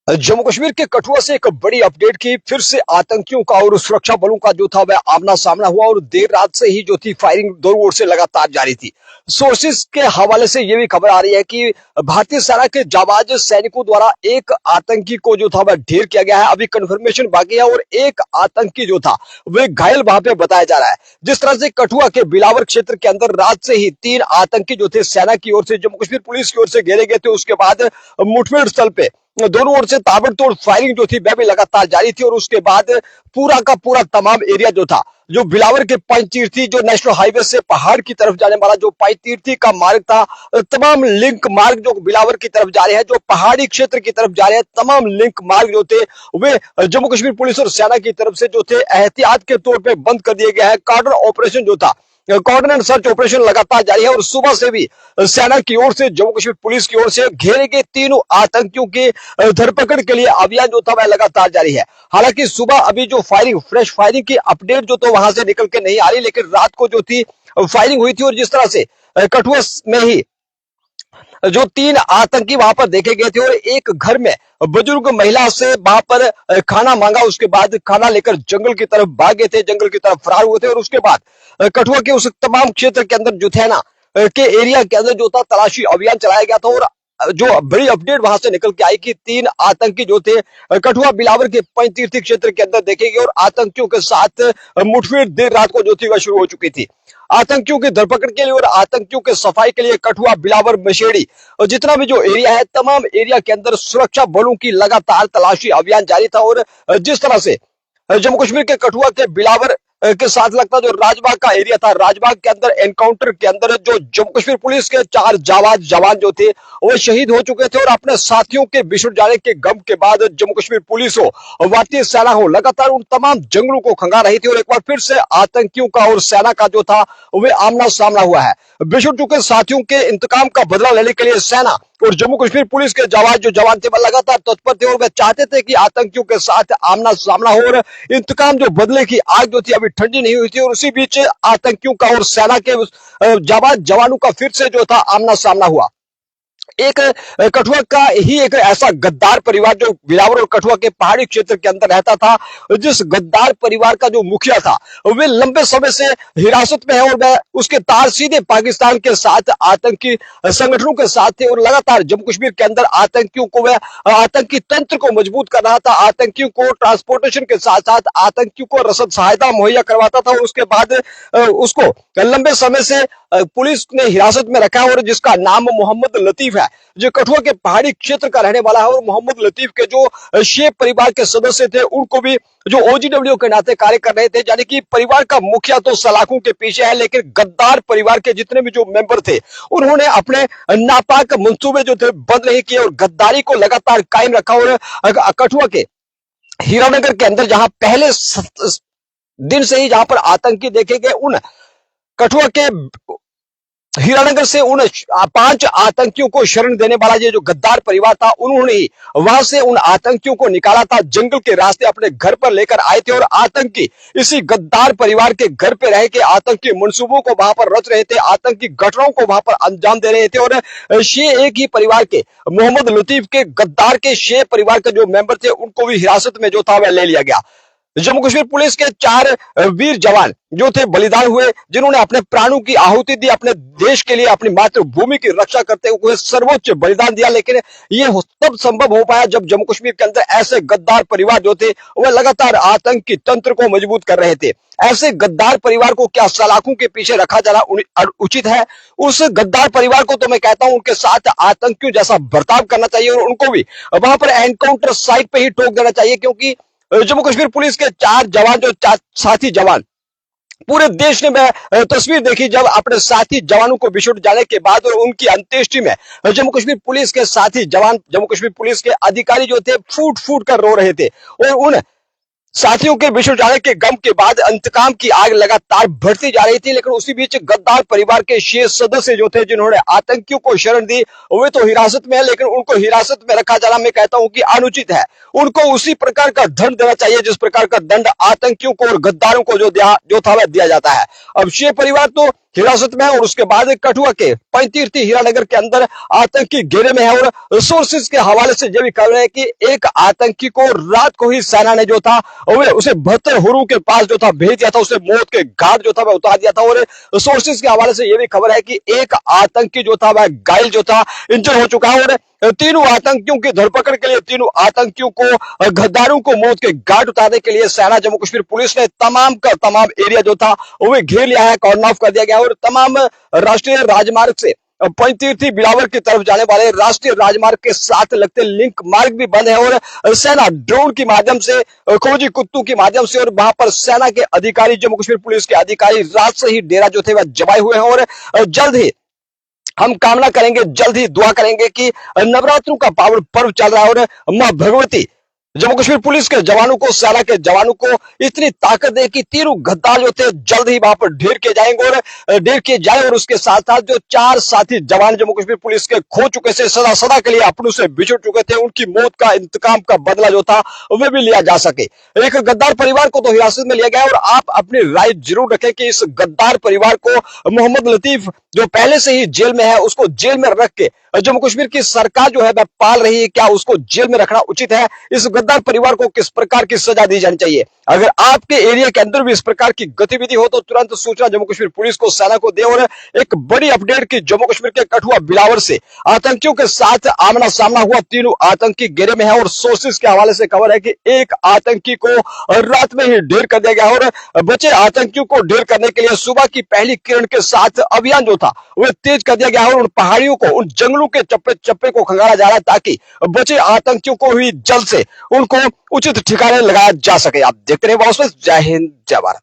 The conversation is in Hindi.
जम्मू कश्मीर के कठुआ से एक बड़ी अपडेट की फिर से आतंकियों का और सुरक्षा बलों का जो था वह आमना सामना हुआ और देर रात से ही जो थी फायरिंग दोनों ओर से लगातार जारी थी। सोर्सेज के हवाले से यह भी खबर आ रही है कि भारतीय सेना के जाबाज सैनिकों द्वारा एक आतंकी को जो था वह ढेर किया गया है। अभी कंफर्मेशन बाकी है और एक आतंकी जो था वह घायल वहां पे बताया जा रहा है। जिस तरह से कठुआ के बिलावर क्षेत्र के अंदर रात से ही 3 आतंकी जो थे सेना की ओर से जम्मू कश्मीर पुलिस की ओर से घेरे गए थे। उसके बाद मुठभेड़ स्थल पे दोनों ओर से ताबड़तोड़ फायरिंग जो थी वह भी लगातार जारी थी और उसके बाद पूरा का पूरा तमाम एरिया जो था, जो बिलावर के पंचतीर्थी जो नेशनल हाईवे से पहाड़ की तरफ जाने वाला जो पंचतीर्थी का मार्ग था, तमाम लिंक मार्ग जो बिलावर की तरफ जा रहे हैं, जो पहाड़ी क्षेत्र की तरफ जा रहे हैं, तमाम लिंक मार्ग जो थे वे जम्मू कश्मीर पुलिस और सेना की तरफ से जो थे एहतियात के तौर पर बंद कर दिए गए हैं। कार्डन ऑपरेशन जो था, कॉर्डन एंड सर्च ऑपरेशन लगातार जारी है और सुबह से भी सेना की ओर से जम्मू कश्मीर पुलिस की ओर से घेरे गए तीनों आतंकियों की धरपकड़ के लिए अभियान जो था वह लगातार जारी है। हालांकि सुबह अभी जो फायरिंग फ्रेश फायरिंग की अपडेट जो तो वहां से निकल के नहीं आ रही, लेकिन रात को जो थी फायरिंग हुई थी और जिस तरह से कठुआ में ही जो 3 आतंकी वहां पर देखे गए थे और एक घर में बुजुर्ग महिला से वहां पर खाना मांगा, उसके बाद खाना लेकर जंगल की तरफ भागे थे, जंगल की तरफ फरार हुए थे और उसके बाद कठुआ के उस तमाम क्षेत्र के अंदर जो थे ना के एरिया के अंदर जो था तलाशी अभियान चलाया गया था और जो बड़ी अपडेट वहां से निकल के आई कि 3 आतंकी जो थे कठुआ बिलावर के पंचतीर्थी क्षेत्र के अंदर देखे गए और आतंकियों के साथ मुठभेड़ देर रात को जो थी वह शुरू हो चुकी थी। आतंकियों की धरपकड़ के लिए और आतंकियों के सफाई के लिए कठुआ बिलावर मशेड़ी और जितना भी जो एरिया है, तमाम एरिया के अंदर सुरक्षा बलों की लगातार तलाशी अभियान जारी था। और जिस तरह से जम्मू कश्मीर के कठुआ के बिलावर के साथ लगता जो राजबाग का एरिया था, राजबाग के अंदर एनकाउंटर के अंदर जो जम्मू कश्मीर पुलिस के 4 जाबाज जवान जो थे वो शहीद हो चुके थे और अपने साथियों के बिछड़ जाने के गम के बाद जम्मू कश्मीर पुलिस हो और भारतीय सेना हो लगातार उन तमाम जंगलों को खंगार रही थी और एक बार फिर से आतंकियों का और सेना का जो था वह आमना सामना हुआ है। बिछड़ चुके साथियों के इंतकाम का बदला लेने के लिए सेना और जम्मू कश्मीर पुलिस के जवान थे वह लगातार तत्पर थे और वह चाहते थे कि आतंकियों के साथ आमना सामना हो और इंतकाम जो बदले की आग जो थी अभी ठंडी नहीं हुई थी और उसी बीच आतंकियों का और सेना के जवानों का फिर से जो था आमना सामना हुआ। एक कठुआ का ही एक ऐसा गद्दार परिवार जो बिलावर और कठुआ के पहाड़ी क्षेत्र के अंदर रहता था, जिस गद्दार परिवार का जो मुखिया था वे लंबे समय से हिरासत में है और वह उसके तार सीधे पाकिस्तान के साथ आतंकी संगठनों के साथ थे और लगातार जम्मू कश्मीर के अंदर आतंकियों को वह आतंकी तंत्र को मजबूत कर रहा था, आतंकियों को ट्रांसपोर्टेशन के साथ साथ आतंकियों को रसद सहायता मुहैया करवाता था और उसके बाद उसको लंबे समय से पुलिस ने हिरासत में रखा है और जिसका नाम मोहम्मद लतीफ है, जो कठुआ के पहाड़ी क्षेत्र का रहने वाला है। और मोहम्मद लतीफ के जो शेख परिवार के सदस्य थे उनको भी जो ओजीडब्ल्यू के नाते कार्य कर रहे थे, यानी कि परिवार का मुखिया तो सलाखों के पीछे है, लेकिन गद्दार परिवार के जितने भी जो मेंबर थे उन्होंने अपने नापाक मंसूबे जो थे बंद नहीं किए और गद्दारी को लगातार कायम रखा। और कठुआ के हीरानगर के अंदर जहां पहले दिन से ही जहां पर आतंकी देखे गए, उन कठुआ के हीरानगर से उन 5 आतंकियों को शरण देने वाला ये जो गद्दार परिवार था, उन्होंने ही वहां से उन आतंकियों को निकाला था, जंगल के रास्ते अपने घर पर लेकर आए थे और आतंकी इसी गद्दार परिवार के घर पे रह के आतंकी मंसूबों को वहां पर रच रहे थे, आतंकी घटनाओं को वहां पर अंजाम दे रहे थे। और एक ही परिवार के मोहम्मद लतीफ के गद्दार के शेख परिवार के जो मेंबर थे उनको भी हिरासत में जो था वह ले लिया गया। जम्मू कश्मीर पुलिस के 4 वीर जवान जो थे बलिदान हुए, जिन्होंने अपने प्राणों की आहुति दी, अपने देश के लिए अपनी मातृभूमि की रक्षा करते हुए सर्वोच्च बलिदान दिया। लेकिन यह तब संभव हो पाया जब जम्मू कश्मीर के अंदर ऐसे गद्दार परिवार जो थे वह लगातार आतंकी तंत्र को मजबूत कर रहे थे। ऐसे गद्दार परिवार को क्या सलाखों के पीछे रखा जाना उचित है? उस गद्दार परिवार को तो मैं कहता हूं उनके साथ आतंकियों जैसा बर्ताव करना चाहिए और उनको भी वहां पर एनकाउंटर साइट पे ही ठोक देना चाहिए, क्योंकि जम्मू कश्मीर पुलिस के 4 जवान जो साथी जवान, पूरे देश ने मैं तस्वीर देखी जब अपने साथी जवानों को बिछुड़ जाने के बाद और उनकी अंत्येष्टि में जम्मू कश्मीर पुलिस के साथी जवान, जम्मू कश्मीर पुलिस के अधिकारी जो थे फूट फूट कर रो रहे थे और उन साथियों के बिछड़ जाने के गम के बाद इंतकाम की आग लगातार बढ़ती जा रही थी। लेकिन उसी बीच गद्दार परिवार के शेष सदस्य जो थे जिन्होंने आतंकियों को शरण दी, वे तो हिरासत में है, लेकिन उनको हिरासत में रखा जाना मैं कहता हूं कि अनुचित है। उनको उसी प्रकार का दंड देना चाहिए जिस प्रकार का दंड आतंकियों को और गद्दारों को जो था वह दिया जाता है। अब शेख परिवार तो हिरासत में है और उसके बाद कठुआ के पैंतीर्थी हीरानगर के अंदर आतंकी घेरे में है। और सोर्सेज के हवाले से यह भी खबर है कि एक आतंकी को रात को ही सेना ने जो था वह उसे 72 हुरू के पास जो था भेज दिया था, उसे मौत के घाट जो था वह उतार दिया था। और सोर्सेज के हवाले से यह भी खबर है कि एक आतंकी जो था वह घायल जो था, इंजर हो चुका है। और तीनों आतंकियों की धरपकड़ के लिए, तीनों आतंकियों को, गद्दारों को मौत के घाट उतारने के लिए सेना जम्मू कश्मीर पुलिस ने तमाम का तमाम एरिया जो था वह घेर लिया है, कॉर्डन ऑफ कर दिया गया है। और तमाम राष्ट्रीय राजमार्ग से पैंतीर्थी बिलावर की तरफ जाने वाले राष्ट्रीय राजमार्ग के साथ लगते लिंक मार्ग भी बंद है। और सेना ड्रोन के माध्यम से, खोजी कुत्तों के माध्यम से, और वहां पर सेना के अधिकारी, जम्मू कश्मीर पुलिस के अधिकारी रात से ही डेरा जो थे वह जमाए हुए हैं। और जल्द ही हम कामना करेंगे, जल्द ही दुआ करेंगे कि नवरात्रों का पावन पर्व चल रहा है और मां भगवती जम्मू कश्मीर पुलिस के जवानों को, सेना के जवानों को इतनी ताकत दे कि तीनों गद्दार जो थे जल्द ही वहां पर ढेर किए जाएंगे और ढेर किए जाए। और उसके साथ साथ जो 4 साथी जवान जम्मू कश्मीर पुलिस के खो चुके थे, सदा सदा के लिए अपनों से बिछड़ चुके थे, उनकी मौत का, इंतकाम का बदला जो था वह भी लिया जा सके। एक गद्दार परिवार को तो हिरासत में लिया गया और आप अपनी राय जरूर रखें कि इस गद्दार परिवार को, मोहम्मद लतीफ जो पहले से ही जेल में है, उसको जेल में रख के जम्मू कश्मीर की सरकार जो है वह पाल रही है, क्या उसको जेल में रखना उचित है? इस गद्दार परिवार को किस प्रकार की सजा दी जानी चाहिए? अगर आपके एरिया के अंदर भी इस प्रकार की गतिविधि हो तो तुरंत सूचना जम्मू कश्मीर पुलिस को, सेना को दे। और एक बड़ी अपडेट की जम्मू कश्मीर के कठुआ बिलावर से आतंकियों के साथ आमना सामना हुआ, तीनों आतंकी घेरे में है। और सोर्सेज के हवाले से खबर है कि एक आतंकी को रात में ही ढेर कर दिया गया और बचे आतंकियों को ढेर करने के लिए सुबह की पहली किरण के साथ अभियान जो था वह तेज कर दिया गया और उन पहाड़ियों को, उन जंगलों के चप्पे चप्पे को खंगाला जा रहा है ताकि बचे आतंकियों को भी जल्द से उनको उचित ठिकाने लगाया जा सके। आप देखते रहे बॉस, जय हिंद, जय भारत।